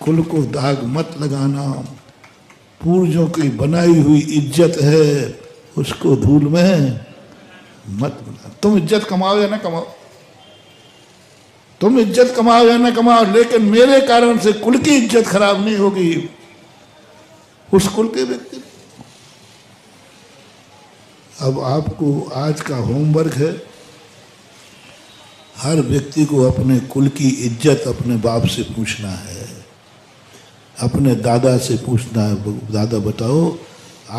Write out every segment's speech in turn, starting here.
कुल को दाग मत लगाना, पूर्वजों की बनाई हुई इज्जत है, उसको धूल में मत मिला। तुम इज्जत कमाओ या ना कमाओ, तुम इज्जत कमाओ या ना कमाओ, लेकिन मेरे कारण से कुल की इज्जत खराब नहीं होगी, उस कुल के व्यक्ति। अब आपको आज का होमवर्क है, हर व्यक्ति को अपने कुल की इज्जत अपने बाप से पूछना है, अपने दादा से पूछना है। दादा बताओ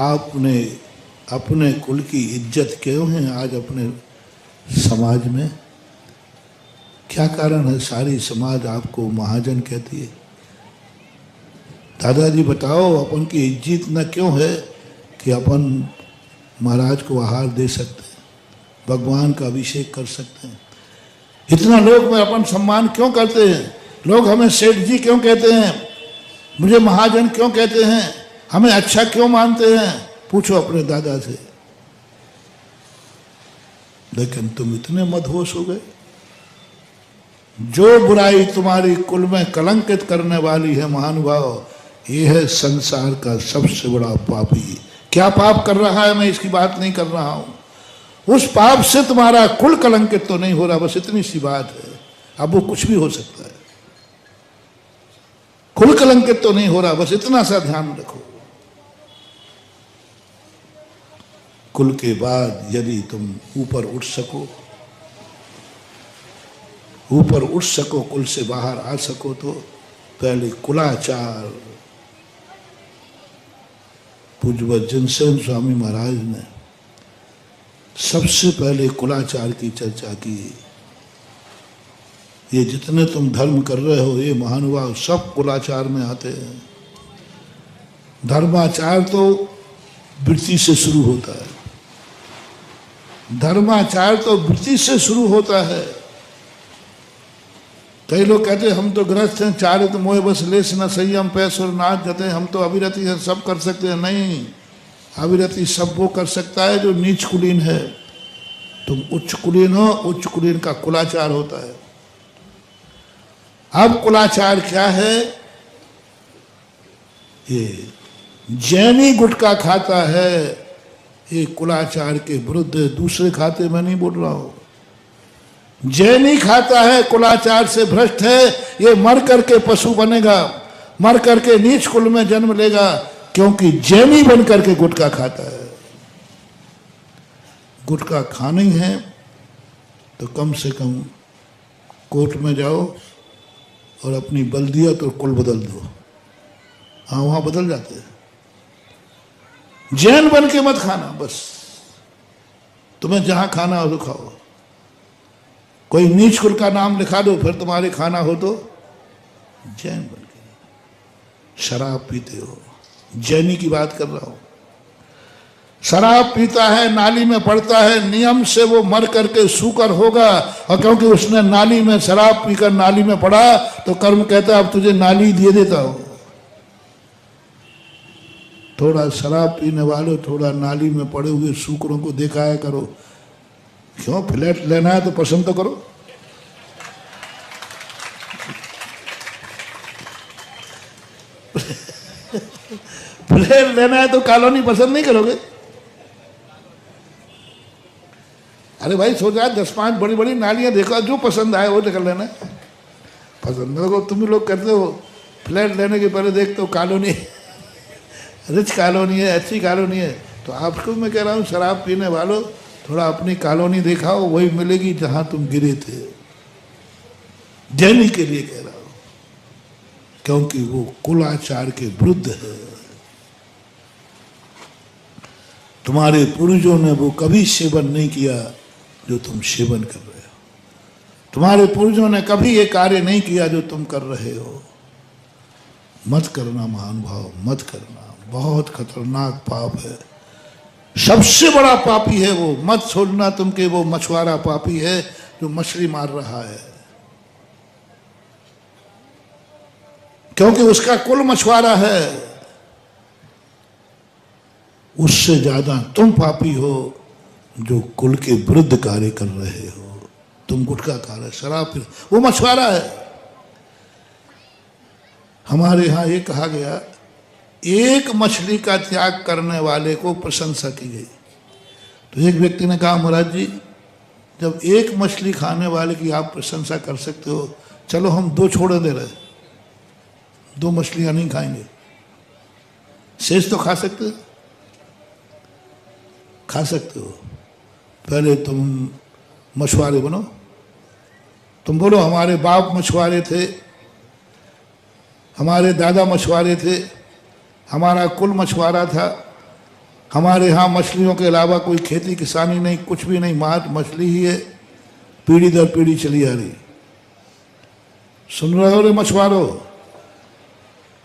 आपने अपने कुल की इज्जत क्यों है आज अपने समाज में, क्या कारण है सारी समाज आपको महाजन कहती है? दादाजी बताओ अपन की इज्जत न क्यों है कि अपन महाराज को आहार दे सकते हैं, भगवान का अभिषेक कर सकते हैं, इतना लोग में अपन सम्मान क्यों करते हैं? लोग हमें सेठ जी क्यों कहते हैं, मुझे महाजन क्यों कहते हैं, हमें अच्छा क्यों मानते हैं? पूछो अपने दादा से। लेकिन तुम इतने मदहोश हो गए, जो बुराई तुम्हारी कुल में कलंकित करने वाली है महानुभाव, ये है संसार का सबसे बड़ा पापी। क्या पाप कर रहा है मैं इसकी बात नहीं कर रहा हूं, उस पाप से तुम्हारा कुल कलंकित तो नहीं हो रहा, बस इतनी सी बात है। अब वो कुछ भी हो सकता है, कुल कलंकित तो नहीं हो रहा, बस इतना सा ध्यान रखो। कुल के बाद यदि तुम ऊपर उठ सको, ऊपर उठ सको, कुल से बाहर आ सको, तो पहले कुलाचार। पूज्य जिनसेन स्वामी महाराज ने सबसे पहले कुलाचार की चर्चा की। ये जितने तुम धर्म कर रहे हो ये महानुभाव सब कुलाचार में आते हैं। धर्माचार तो वृत्ति से शुरू होता है, धर्माचार तो वृत्ति से शुरू होता है। कई लोग कहते हैं हम तो ग्रस्त हैं, चारित मोह बस लेस न संयम पैसुर नाच जते, हम तो अविरति हैं, सब कर सकते हैं। नहीं, अविरति सब वो कर सकता है जो नीच कुलीन है। तुम उच्च कुलीन हो, उच्च कुलीन का कुलाचार होता है। अब कुलाचार क्या है? ये जैनी गुटखा खाता है, ये कुलाचार के विरुद्ध। दूसरे खाते में नहीं बोल रहा हूं, जैनी खाता है, कुलाचार से भ्रष्ट है, ये मर करके पशु बनेगा, मर करके नीच कुल में जन्म लेगा, क्योंकि जैनी बन करके गुटखा खाता है। गुटखा खाना ही है तो कम से कम कोर्ट में जाओ और अपनी बल्दियत और कुल बदल दो। हाँ, वहां बदल जाते हैं। जैन बन के मत खाना, बस तुम्हें जहां खाना हो तो खाओ। कोई नीच कुल का नाम लिखा दो, फिर तुम्हारे खाना हो तो जैन बन के। शराब पीते हो, जैनी की बात कर रहा हूं। शराब पीता है, नाली में पड़ता है, नियम से वो मर करके सूकर होगा, और क्योंकि उसने नाली में शराब पीकर नाली में पड़ा तो कर्म कहता है अब तुझे नाली दे देता हूं। थोड़ा शराब पीने वाले थोड़ा नाली में पड़े हुए सूकरों को दिखाया करो। क्यों? फ्लैट लेना है तो पसंद तो करो। फ्लैट लेना है तो कॉलोनी पसंद नहीं करोगे? अरे भाई सोचा 10-5 बड़ी बड़ी नालियां देखो, जो पसंद आए वो निकल लेना। पसंद देखो, तुम भी लोग करते हो, फ्लैट लेने के पहले देखते हो कॉलोनी रिच कॉलोनी है, अच्छी कॉलोनी है। तो आपको मैं कह रहा हूँ शराब पीने वालों थोड़ा अपनी कॉलोनी दिखाओ, वही मिलेगी जहां तुम गिरे थे। जैनी के लिए कह रहा हूं, क्योंकि वो कुलाचार के विरुद्ध है। तुम्हारे पूर्वजों ने वो कभी सेवन नहीं किया जो तुम सेवन कर रहे हो। तुम्हारे पूर्वजों ने कभी ये कार्य नहीं किया जो तुम कर रहे हो। मत करना महानुभाव, मत करना, बहुत खतरनाक पाप है। सबसे बड़ा पापी है वो। मत छोड़ना तुम के वो मछुआरा पापी है जो मछली मार रहा है, क्योंकि उसका कुल मछुआरा है। उससे ज्यादा तुम पापी हो जो कुल के विरुद्ध कार्य कर रहे हो। तुम गुटखा खा रहे, शराब पी, वो मछुआरा है। हमारे यहाँ ये कहा गया, एक मछली का त्याग करने वाले को प्रशंसा की गई। तो एक व्यक्ति ने कहा, महाराज जी, जब एक मछली खाने वाले की आप प्रशंसा कर सकते हो, चलो हम 2 छोड़ दे रहे, 2 मछलियां नहीं खाएंगे, शेष तो खा सकते हो, खा सकते हो। पहले तुम मछुआरे बनो, तुम बोलो हमारे बाप मछुआरे थे, हमारे दादा मछुआरे थे, हमारा कुल मछुआरा था, हमारे यहाँ मछलियों के अलावा कोई खेती किसानी नहीं, कुछ भी नहीं, मात्र मछली ही है, पीढ़ी दर पीढ़ी चली आ रही। सुन रहे हो रे मछुआरो,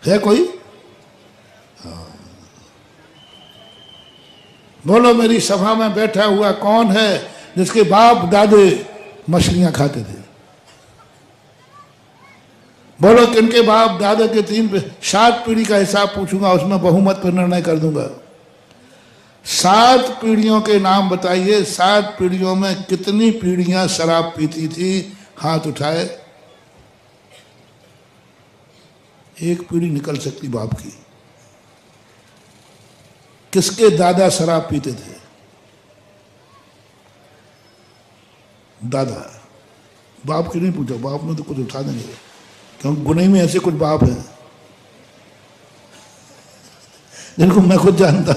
है कोई? हाँ। बोलो मेरी सभा में बैठा हुआ कौन है जिसके बाप दादे मछलियां खाते थे? बोलो किनके बाप दादा के 7 पीढ़ी का हिसाब पूछूंगा, उसमें बहुमत पर निर्णय कर दूंगा। 7 पीढ़ियों के नाम बताइए, 7 पीढ़ियों में कितनी पीढ़ियां शराब पीती थी? हाथ उठाए। एक पीढ़ी निकल सकती बाप की। किसके दादा शराब पीते थे? दादा। बाप की नहीं पूछो, बाप में तो कुछ उठा देंगे, क्योंकि गुने में ऐसे कुछ बाप हैं जिनको मैं खुद जानता।